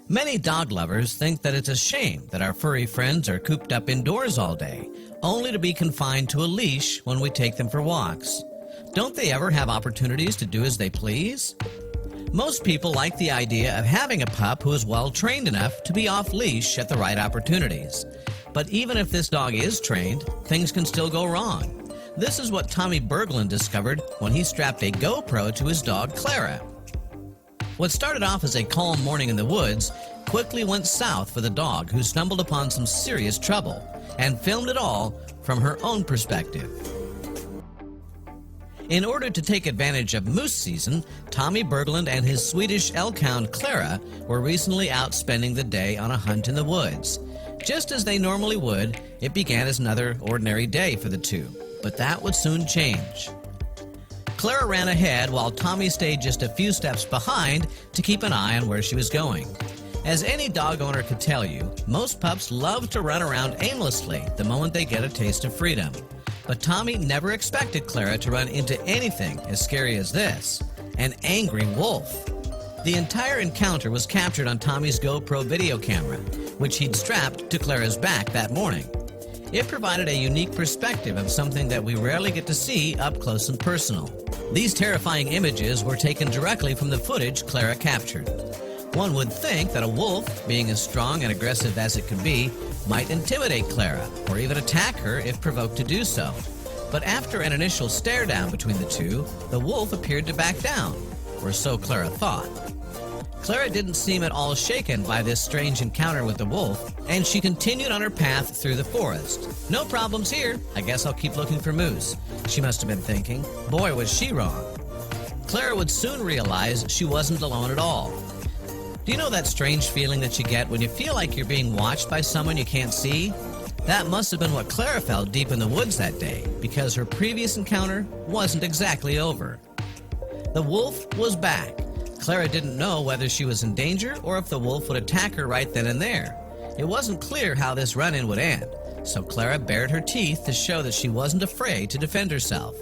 Many dog lovers think that it's a shame that our furry friends are cooped up indoors all day, only to be confined to a leash when we take them for walks. Don't they ever have opportunities to do as they please? Most people like the idea of having a pup who is well trained enough to be off leash at the right opportunities. But even if this dog is trained, things can still go wrong. This is what Tommy Berglund discovered when he strapped a GoPro to his dog Clara. What started off as a calm morning in the woods quickly went south for the dog, who stumbled upon some serious trouble and filmed it all from her own perspective. In order to take advantage of moose season, Tommy Berglund and his Swedish elkhound Clara were recently out spending the day on a hunt in the woods. Just as they normally would, it began as another ordinary day for the two, but that would soon change. Clara ran ahead while Tommy stayed just a few steps behind to keep an eye on where she was going. As any dog owner could tell you, most pups love to run around aimlessly the moment they get a taste of freedom. But Tommy never expected Clara to run into anything as scary as this: an angry wolf. The entire encounter was captured on Tommy's GoPro video camera, which he'd strapped to Clara's back that morning. It provided a unique perspective of something that we rarely get to see up close and personal. These terrifying images were taken directly from the footage Clara captured. One would think that a wolf, being as strong and aggressive as it could be, might intimidate Clara or even attack her if provoked to do so. But after an initial stare down between the two, the wolf appeared to back down, or so Clara thought. Clara didn't seem at all shaken by this strange encounter with the wolf, and she continued on her path through the forest. No problems here. I guess I'll keep looking for moose, she must have been thinking. Boy, was she wrong. Clara would soon realize she wasn't alone at all. Do you know that strange feeling that you get when you feel like you're being watched by someone you can't see? That must have been what Clara felt deep in the woods that day, because her previous encounter wasn't exactly over. The wolf was back. Clara didn't know whether she was in danger or if the wolf would attack her right then and there. It wasn't clear how this run-in would end, so Clara bared her teeth to show that she wasn't afraid to defend herself.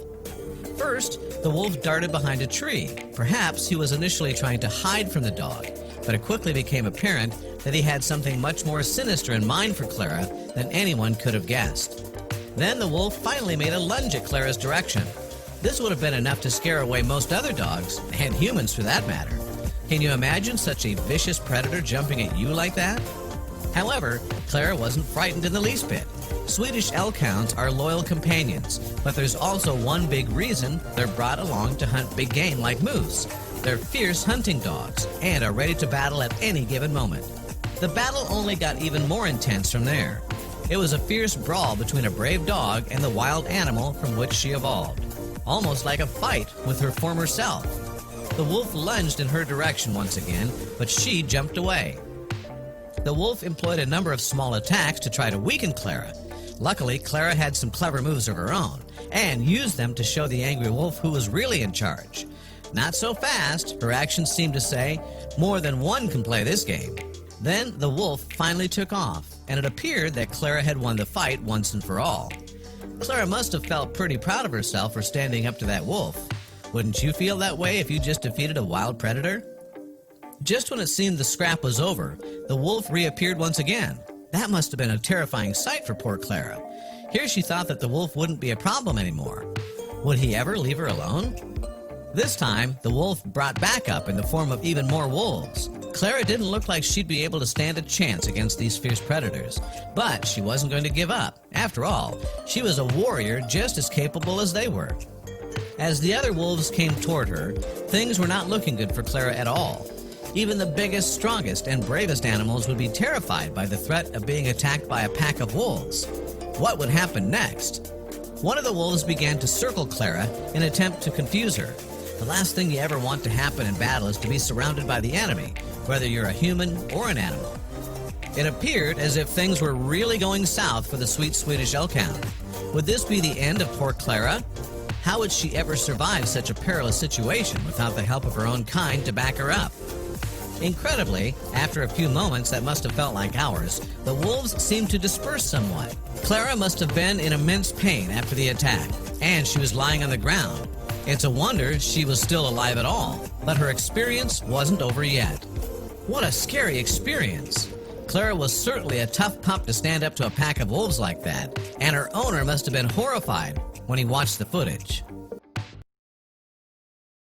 First, the wolf darted behind a tree. Perhaps he was initially trying to hide from the dog, but it quickly became apparent that he had something much more sinister in mind for Clara than anyone could have guessed. Then the wolf finally made a lunge at Clara's direction. This would have been enough to scare away most other dogs, and humans for that matter. Can you imagine such a vicious predator jumping at you like that? However, Clara wasn't frightened in the least bit. Swedish elkhounds are loyal companions, but there's also one big reason they're brought along to hunt big game like moose. They're fierce hunting dogs and are ready to battle at any given moment. The battle only got even more intense from there. It was a fierce brawl between a brave dog and the wild animal from which she evolved. Almost like a fight with her former self. The wolf lunged in her direction once again, but she jumped away. The wolf employed a number of small attacks to try to weaken Clara. Luckily, Clara had some clever moves of her own, and used them to show the angry wolf who was really in charge. Not so fast, her actions seemed to say, more than one can play this game. Then the wolf finally took off, and it appeared that Clara had won the fight once and for all. Clara must have felt pretty proud of herself for standing up to that wolf. Wouldn't you feel that way if you just defeated a wild predator? Just when it seemed the scrap was over, the wolf reappeared once again. That must have been a terrifying sight for poor Clara. Here she thought that the wolf wouldn't be a problem anymore. Would he ever leave her alone? This time, the wolf brought back up in the form of even more wolves. Clara didn't look like she'd be able to stand a chance against these fierce predators, but she wasn't going to give up. After all, she was a warrior just as capable as they were. As the other wolves came toward her, things were not looking good for Clara at all. Even the biggest, strongest, and bravest animals would be terrified by the threat of being attacked by a pack of wolves. What would happen next? One of the wolves began to circle Clara in an attempt to confuse her. The last thing you ever want to happen in battle is to be surrounded by the enemy, whether you're a human or an animal. It appeared as if things were really going south for the sweet Swedish elkhound. Would this be the end of poor Clara? How would she ever survive such a perilous situation without the help of her own kind to back her up? Incredibly, after a few moments that must have felt like hours, the wolves seemed to disperse somewhat. Clara must have been in immense pain after the attack, and she was lying on the ground. It's a wonder she was still alive at all, but her experience wasn't over yet. What a scary experience. Clara was certainly a tough pup to stand up to a pack of wolves like that, and her owner must have been horrified when he watched the footage.